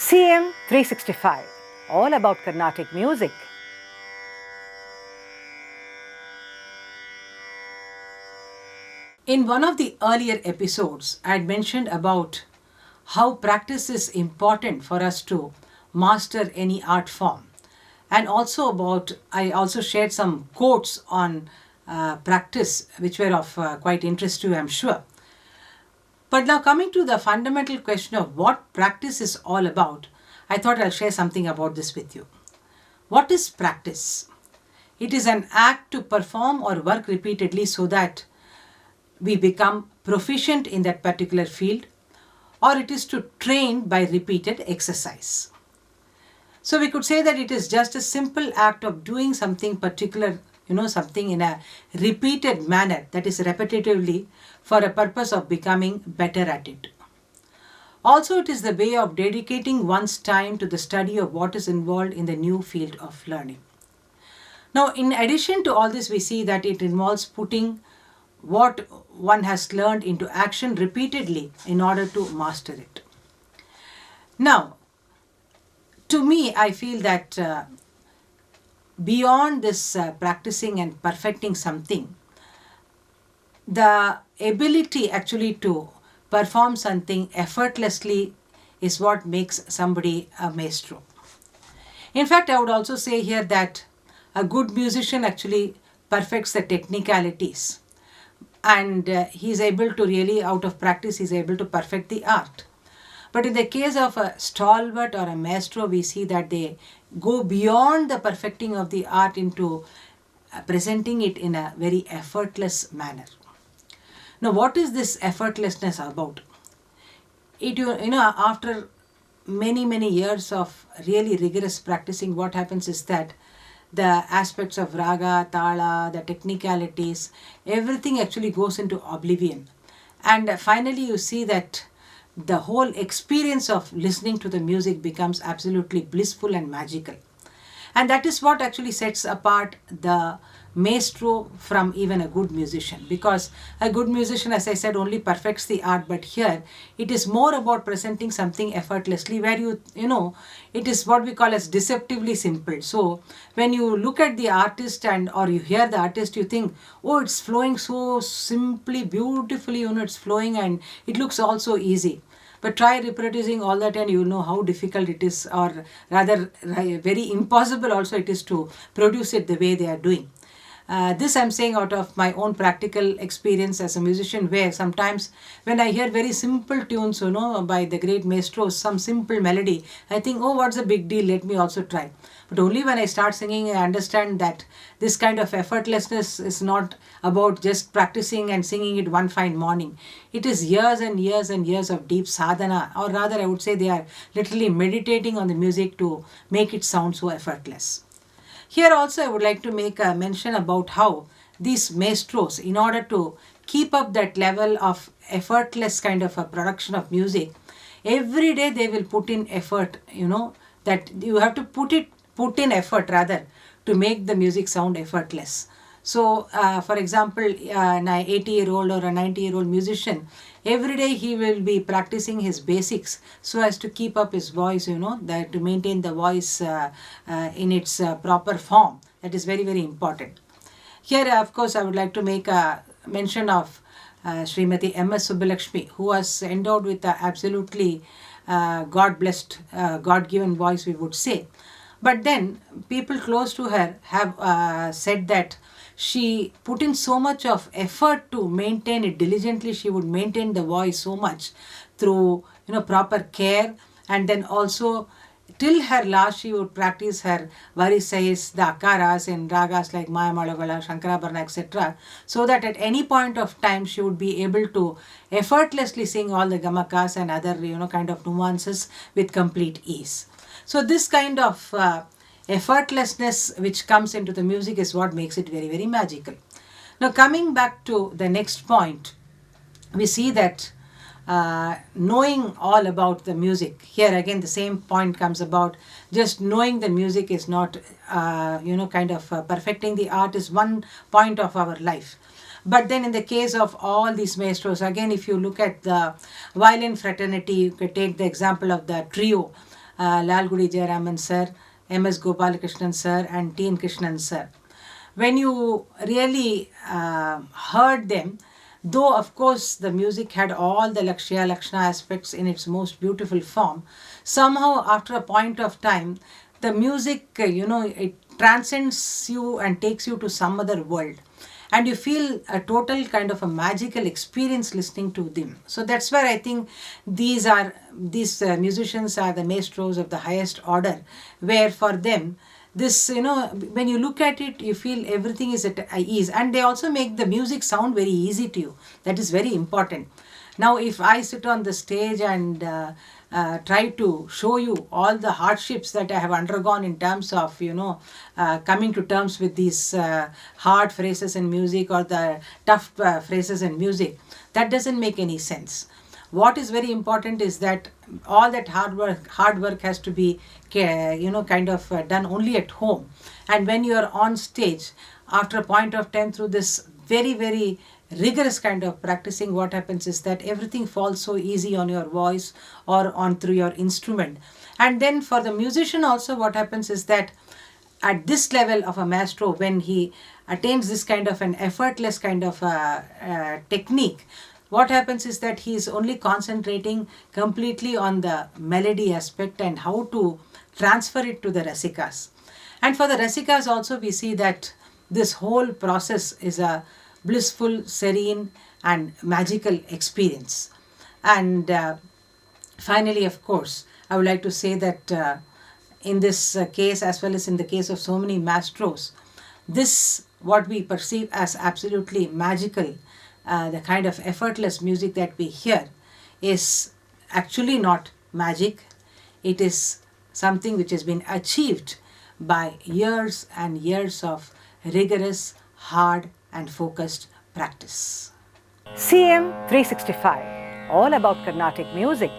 CM 365, all about Carnatic music. In one of the earlier episodes, I had mentioned about how practice is important for us to master any art form. And also I also shared some quotes on practice which were of quite interest to you, I'm sure. But now coming to the fundamental question of what practice is all about, I thought I'll share something about this with you. What is practice? It is an act to perform or work repeatedly so that we become proficient in that particular field, or it is to train by repeated exercise. So we could say that it is just a simple act of doing something particular, something in a repeated manner, that is repetitively, for a purpose of becoming better at it. Also, it is the way of dedicating one's time to the study of what is involved in the new field of learning. Now, in addition to all this, we see that it involves putting what one has learned into action repeatedly in order to master it. Now, to me, I feel that beyond this practicing and perfecting something, the ability actually to perform something effortlessly is what makes somebody a maestro. In fact, I would also say here that a good musician actually perfects the technicalities, and he is able to really, out of practice, he is able to perfect the art. But in the case of a stalwart or a maestro, we see that they go beyond the perfecting of the art into presenting it in a very effortless manner. Now, what is this effortlessness about? After many years of really rigorous practicing, what happens is that the aspects of raga, tala, the technicalities, everything actually goes into oblivion. And finally, you see that the whole experience of listening to the music becomes absolutely blissful and magical. And that is what actually sets apart the maestro from even a good musician, because a good musician, as I said, only perfects the art, but here it is more about presenting something effortlessly, where it is what we call as deceptively simple. So when you look at the artist or you hear the artist, you think, oh, it's flowing so simply, beautifully, it's flowing and it looks all so easy. But try reproducing all that and you know how difficult it is, or rather very impossible also it is to produce it the way they are doing. This I'm saying out of my own practical experience as a musician, where sometimes when I hear very simple tunes, by the great maestros, some simple melody, I think, oh, what's the big deal? Let me also try. But only when I start singing, I understand that this kind of effortlessness is not about just practicing and singing it one fine morning. It is years and years and years of deep sadhana, or rather I would say they are literally meditating on the music to make it sound so effortless. Here also I would like to make a mention about how these maestros, in order to keep up that level of effortless kind of a production of music, every day they will put in effort, that you have to put in effort rather to make the music sound effortless. So, for example, an 80-year-old or a 90-year-old musician, every day he will be practicing his basics so as to keep up his voice, that to maintain the voice in its proper form. That is very important. Here, of course, I would like to make a mention of Srimati M.S. Subbulakshmi, who was endowed with a absolutely God-blessed, God-given voice, we would say. But then people close to her have said that she put in so much of effort to maintain it diligently. She would maintain the voice so much through proper care, and then also till her last she would practice her varisais, the akaras in ragas like Maya Malagala, Shankarabharana, etc., so that at any point of time she would be able to effortlessly sing all the gamakas and other kind of nuances with complete ease. So this kind of effortlessness which comes into the music is what makes it very magical. Now, coming back to the next point, we see that knowing all about the music, here again the same point comes about. Just knowing the music is not perfecting the art is one point of our life. But then in the case of all these maestros, again if you look at the violin fraternity, you could take the example of the trio. Lalgudi Jayaraman sir, M.S. Gopalakrishnan sir, and T.N. Krishnan sir. When you really heard them, though of course the music had all the Lakshya Lakshana aspects in its most beautiful form, somehow after a point of time, the music, it transcends you and takes you to some other world. And you feel a total kind of a magical experience listening to them. So that's where I think these musicians are the maestros of the highest order, where for them, this, when you look at it, you feel everything is at ease, and they also make the music sound very easy to you. That is very important. Now if I sit on the stage and try to show you all the hardships that I have undergone in terms of coming to terms with these hard phrases in music, or the tough phrases in music, that doesn't make any sense. What is very important is that all that hard work has to be done only at home. And when you are on stage, after a point of time, through this very, very rigorous kind of practicing, what happens is that everything falls so easy on your voice or on through your instrument. And then for the musician also, what happens is that at this level of a maestro, when he attains this kind of an effortless kind of technique, what happens is that he is only concentrating completely on the melody aspect and how to transfer it to the rasikas. And for the rasikas also, we see that this whole process is a blissful, serene and magical experience. And finally, of course, I would like to say that in this case, as well as in the case of so many maestros, this, what we perceive as absolutely magical, the kind of effortless music that we hear, is actually not magic. It is something which has been achieved by years and years of rigorous, hard and focused practice. CM 365, all about Carnatic music.